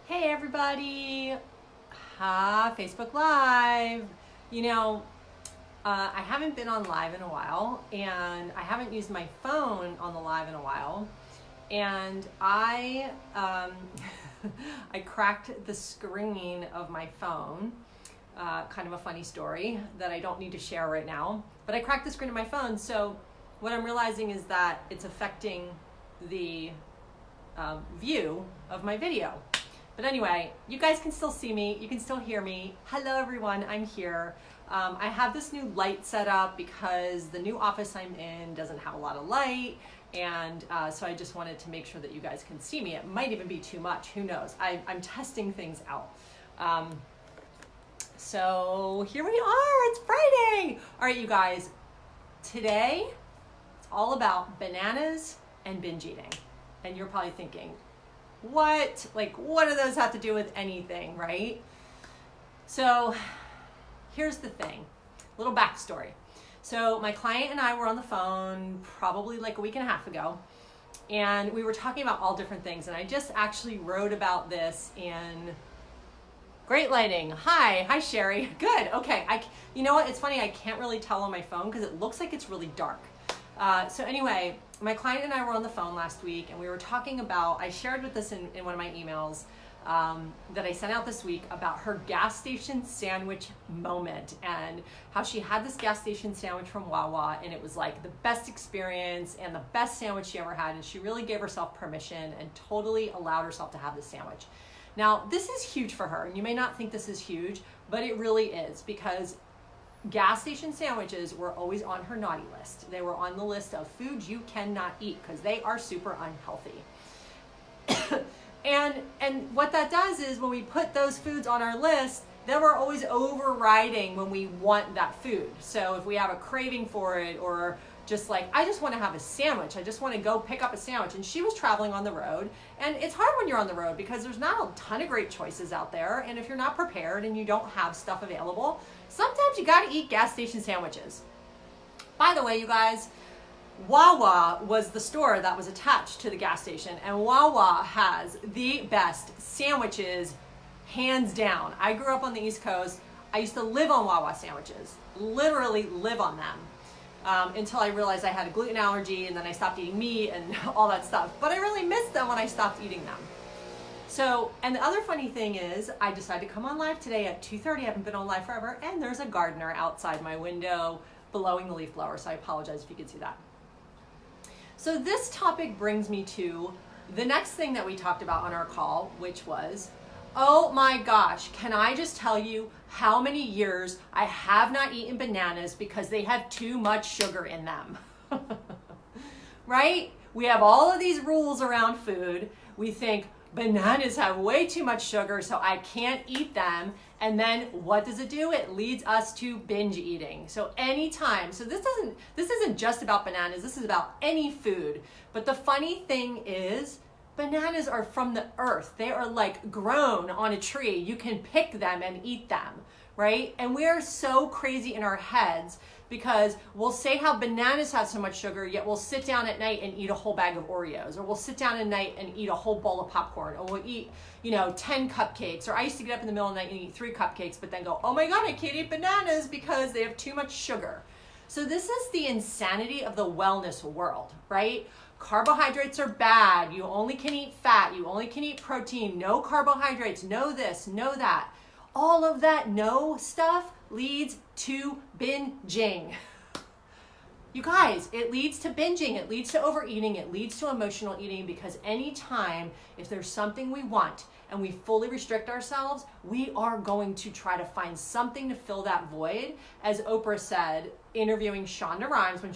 Hey everybody, Facebook Live. You know, I haven't been on live in a while, and I haven't used my phone on the live in a while, and I I cracked the screen of my phone. Kind of a funny story that I don't need to share right now, but I cracked the screen of my phone. So what I'm realizing is that it's affecting the view of my video. But anyway, you guys can still see me, you can still hear me. Hello everyone, I'm here. I have this new light set up because the new office I'm in doesn't have a lot of light, and so I just wanted to make sure that you guys can see me. It might even be too much, who knows? I'm testing things out. So here we are, it's Friday. All right, you guys, today it's all about bananas and binge eating. And you're probably thinking, what? Like, what do those have to do with anything, right? So here's the thing, little backstory. So my client and I were on the phone probably like a week and a half ago, and we were talking about all different things. And I just actually wrote about this in Great Lighting. Hi Sherry. Good. Okay. You know what? It's funny. I can't really tell on my phone because it looks like it's really dark. So anyway, my client and I were on the phone last week, and we were talking about, I shared with this in one of my emails that I sent out this week about her gas station sandwich moment, and how she had this gas station sandwich from Wawa, and it was like the best experience and the best sandwich she ever had, and she really gave herself permission and totally allowed herself to have this sandwich. Now, this is huge for her, and you may not think this is huge, but it really is, because gas station sandwiches were always on her naughty list. They were on the list of foods you cannot eat because they are super unhealthy. and what that does is when we put those foods on our list, then we're always overriding when we want that food. So if we have a craving for it, or just like, I just want to have a sandwich, I just want to go pick up a sandwich. And she was traveling on the road, and it's hard when you're on the road because there's not a ton of great choices out there. And if you're not prepared and you don't have stuff available, sometimes you got to eat gas station sandwiches. By the way, you guys, Wawa was the store that was attached to the gas station, and Wawa has the best sandwiches, hands down. I grew up on the East Coast. I used to live on Wawa sandwiches, literally live on them. Until I realized I had a gluten allergy, and then I stopped eating meat and all that stuff. But I really missed them when I stopped eating them. So, and the other funny thing is, I decided to come on live today at 2:30. I haven't been on live forever, and there's a gardener outside my window blowing the leaf blower, so I apologize if you could see that. So this topic brings me to the next thing that we talked about on our call, which was, oh my gosh, can I just tell you how many years I have not eaten bananas because they have too much sugar in them? Right? We have all of these rules around food. We think bananas have way too much sugar, so I can't eat them. And then what does it do? It leads us to binge eating. So anytime, so this isn't just about bananas, this is about any food. But the funny thing is, bananas are from the earth. They are like grown on a tree. You can pick them and eat them, right? And we are so crazy in our heads because we'll say how bananas have so much sugar, yet we'll sit down at night and eat a whole bag of Oreos, or we'll sit down at night and eat a whole bowl of popcorn, or we'll eat, 10 cupcakes, or I used to get up in the middle of the night and eat 3 cupcakes, but then go, oh my God, I can't eat bananas because they have too much sugar. So this is the insanity of the wellness world, right? Carbohydrates are bad. You only can eat fat. You only can eat protein. No carbohydrates. No this, no that. All of that no stuff leads to binging. You guys, it leads to binging. It leads to overeating. It leads to emotional eating, because anytime if there's something we want and we fully restrict ourselves, we are going to try to find something to fill that void. As Oprah said, interviewing Shonda Rhimes, when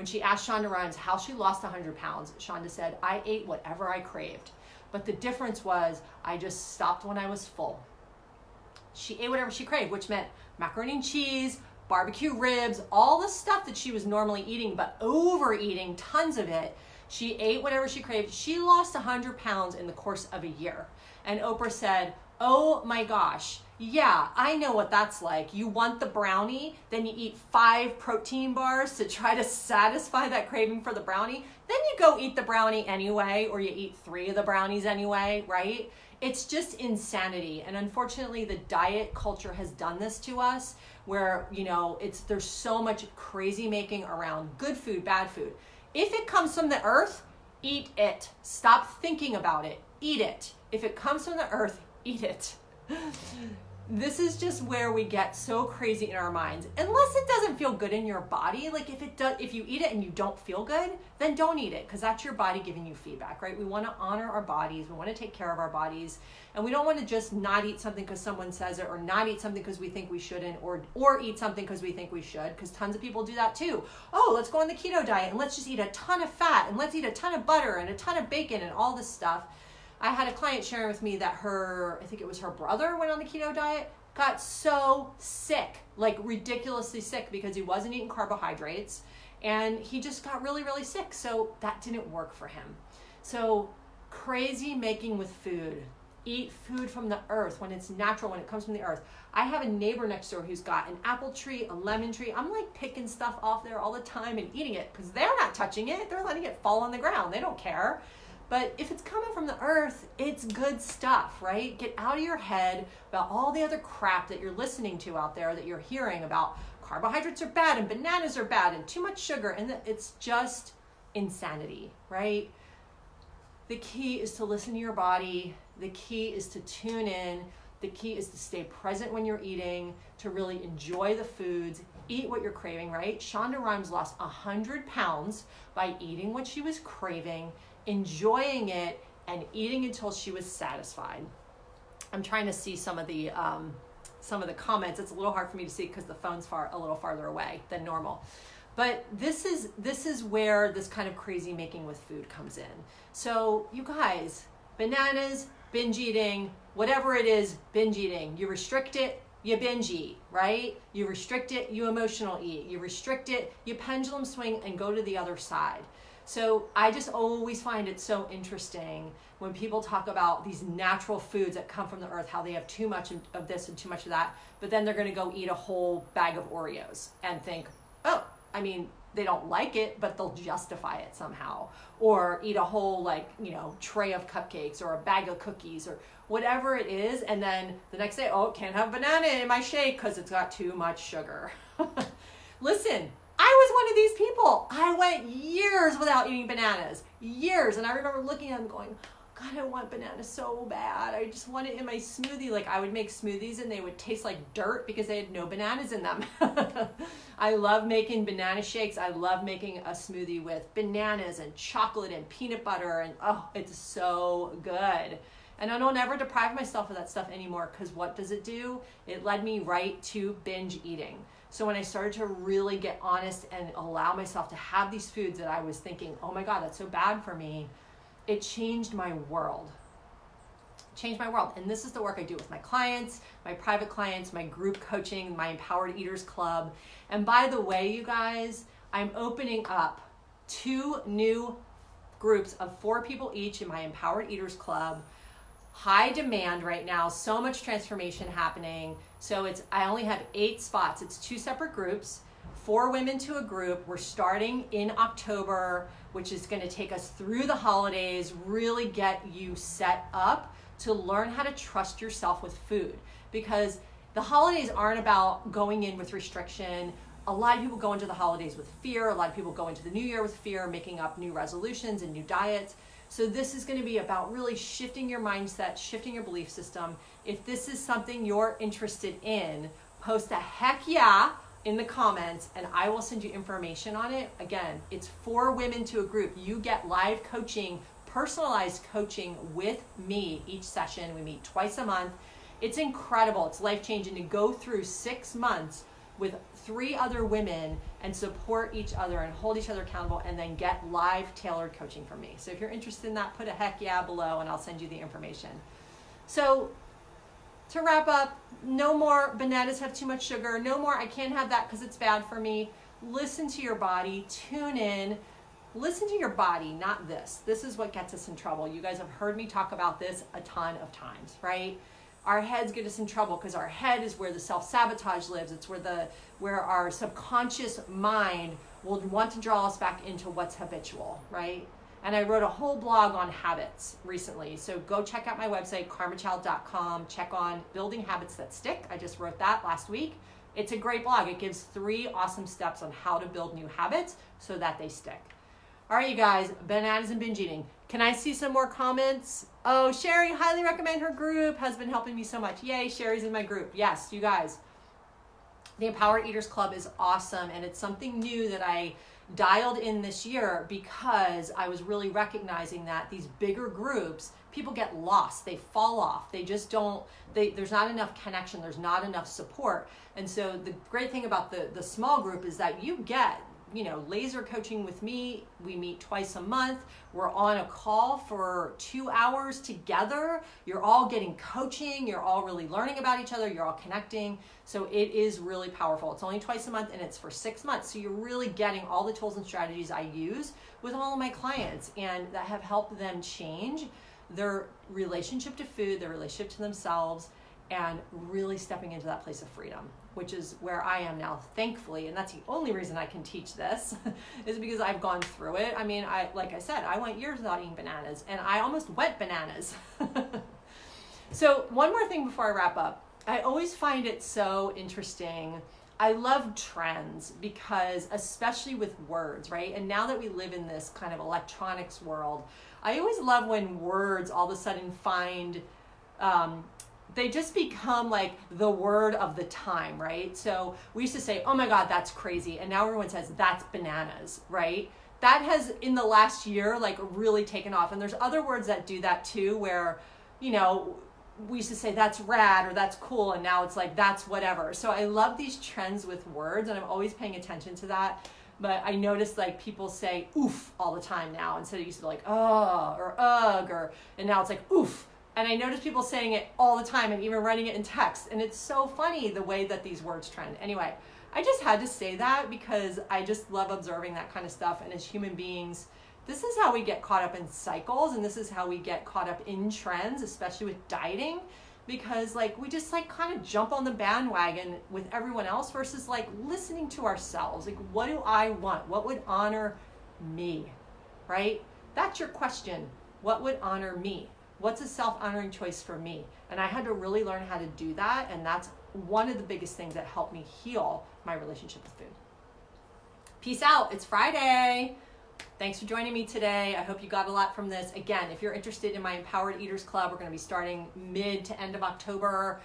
she asked Shonda Rhimes how she lost 100 pounds, Shonda said, I ate whatever I craved. But the difference was I just stopped when I was full. She ate whatever she craved, which meant macaroni and cheese, barbecue ribs, all the stuff that she was normally eating, but overeating tons of it. She ate whatever she craved. She lost 100 pounds in the course of a year. And Oprah said, Oh my gosh. Yeah, I know what that's like. You want the brownie, then you eat 5 protein bars to try to satisfy that craving for the brownie. Then you go eat the brownie anyway, or you eat 3 of the brownies anyway, right? It's just insanity. And unfortunately, the diet culture has done this to us where, there's so much crazy making around good food, bad food. If it comes from the earth, eat it. Stop thinking about it. Eat it. If it comes from the earth, eat it. This is just where we get so crazy in our minds. Unless it doesn't feel good in your body, like if you eat it and you don't feel good, then don't eat it, because that's your body giving you feedback, right? We want to honor our bodies. We want to take care of our bodies, and we don't want to just not eat something because someone says it, or not eat something because we think we shouldn't, or eat something because we think we should, because tons of people do that too. Oh, let's go on the keto diet and let's just eat a ton of fat, and let's eat a ton of butter and a ton of bacon and all this stuff. I had a client sharing with me that I think it was her brother went on the keto diet, got so sick, like ridiculously sick, because he wasn't eating carbohydrates, and he just got really, really sick. So that didn't work for him. So crazy making with food. Eat food from the earth when it's natural, when it comes from the earth. I have a neighbor next door who's got an apple tree, a lemon tree. I'm like picking stuff off there all the time and eating it, because they're not touching it. They're letting it fall on the ground. They don't care. But if it's coming from the earth, it's good stuff, right? Get out of your head about all the other crap that you're listening to out there, that you're hearing about carbohydrates are bad and bananas are bad and too much sugar. And it's just insanity, right? The key is to listen to your body. The key is to tune in. The key is to stay present when you're eating, to really enjoy the foods, eat what you're craving, right? Shonda Rhimes lost 100 pounds by eating what she was craving, enjoying it, and eating until she was satisfied. I'm trying to see some of the comments. It's a little hard for me to see because the phone's a little farther away than normal. But this is where this kind of crazy making with food comes in. So you guys, bananas, binge eating, whatever it is, binge eating. You restrict it, you binge eat, right? You restrict it, you emotional eat. You restrict it, you pendulum swing and go to the other side. So I just always find it so interesting when people talk about these natural foods that come from the earth, how they have too much of this and too much of that, but then they're going to go eat a whole bag of Oreos and think, oh, they don't like it, but they'll justify it somehow. Or eat a whole tray of cupcakes or a bag of cookies or whatever it is. And then the next day, oh, can't have banana in my shake because it's got too much sugar. Listen, I was one of these people. I went years without eating bananas, years. And I remember looking at them going, God, I want bananas so bad. I just want it in my smoothie. Like I would make smoothies and they would taste like dirt because they had no bananas in them. I love making banana shakes. I love making a smoothie with bananas and chocolate and peanut butter. And oh, it's so good. And I don't ever deprive myself of that stuff anymore, because what does it do? It led me right to binge eating. So when I started to really get honest and allow myself to have these foods that I was thinking, oh my God, that's so bad for me, it changed my world. And this is the work I do with my clients, my private clients, my group coaching, my Empowered Eaters Club. And by the way, you guys, I'm opening up 2 new groups of 4 people each in my Empowered Eaters Club. High demand right now, so much transformation happening. So I only have 8 spots. It's 2 separate groups, 4 women to a group. We're starting in October, which is going to take us through the holidays, really get you set up to learn how to trust yourself with food. Because the holidays aren't about going in with restriction. A lot of people go into the holidays with fear. A lot of people go into the new year with fear, making up new resolutions and new diets. So this is going to be about really shifting your mindset, shifting your belief system. If this is something you're interested in, post a heck yeah in the comments and I will send you information on it. Again, it's 4 women to a group. You get live coaching, personalized coaching with me each session. We meet twice a month. It's incredible. It's life-changing to go through 6 months with 3 other women and support each other and hold each other accountable, and then get live tailored coaching from me. So if you're interested in that, put a heck yeah below and I'll send you the information. So to wrap up, no more bananas have too much sugar. No more I can't have that because it's bad for me. Listen to your body, tune in, listen to your body, not this. This is what gets us in trouble. You guys have heard me talk about this a ton of times, right? our heads get us in trouble because our head is where the self-sabotage lives. It's where our subconscious mind will want to draw us back into what's habitual, right? And I wrote a whole blog on habits recently. So go check out my website, karmachild.com. Check on building habits that stick. I just wrote that last week. It's a great blog. It gives 3 awesome steps on how to build new habits so that they stick. All right, you guys, bananas and binge eating. Can I see some more comments? Oh, Sherry, highly recommend her group. Has been helping me so much. Yay, Sherry's in my group. Yes, you guys. The Empowered Eaters Club is awesome, and it's something new that I dialed in this year because I was really recognizing that these bigger groups, people get lost. They fall off. They just don't, there's not enough connection. There's not enough support. And so the great thing about the small group is that you get, laser coaching with me. We meet twice a month. We're on a call for 2 hours together. You're all getting coaching. You're all really learning about each other. You're all connecting. So it is really powerful. It's only twice a month and it's for 6 months. So you're really getting all the tools and strategies I use with all of my clients and that have helped them change their relationship to food, their relationship to themselves, and really stepping into that place of freedom, which is where I am now, thankfully. And that's the only reason I can teach this is because I've gone through it. I mean, like I said, I went years without eating bananas and I almost went bananas. So one more thing before I wrap up. I always find it so interesting. I love trends because, especially with words, right? And now that we live in this kind of electronics world, I always love when words all of a sudden find, they just become like the word of the time, right? So we used to say, oh my God, that's crazy. And now everyone says, that's bananas, right? That has, in the last year, like really taken off. And there's other words that do that too, where, we used to say that's rad or that's cool. And now it's like, that's whatever. So I love these trends with words and I'm always paying attention to that. But I noticed like people say oof all the time now instead of used to be like, oh, or ugh, and now it's like oof. And I notice people saying it all the time and even writing it in text. And it's so funny the way that these words trend. Anyway, I just had to say that because I just love observing that kind of stuff. And as human beings, this is how we get caught up in cycles. And this is how we get caught up in trends, especially with dieting. Because like we just like kind of jump on the bandwagon with everyone else versus like listening to ourselves. Like, what do I want? What would honor me, right? That's your question. What would honor me? What's a self-honoring choice for me? And I had to really learn how to do that. And that's one of the biggest things that helped me heal my relationship with food. Peace out. It's Friday. Thanks for joining me today. I hope you got a lot from this. Again, if you're interested in my Empowered Eaters Club, we're going to be starting mid to end of October,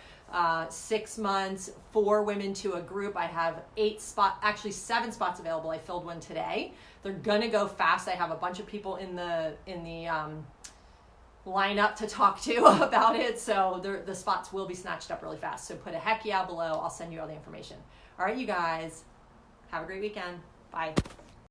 6 months, 4 women to a group. I have 7 spots available. I filled one today. They're going to go fast. I have a bunch of people in the line up to talk to about it. So the spots will be snatched up really fast. So put a heck yeah below. I'll send you all the information. All right, you guys, have a great weekend. Bye.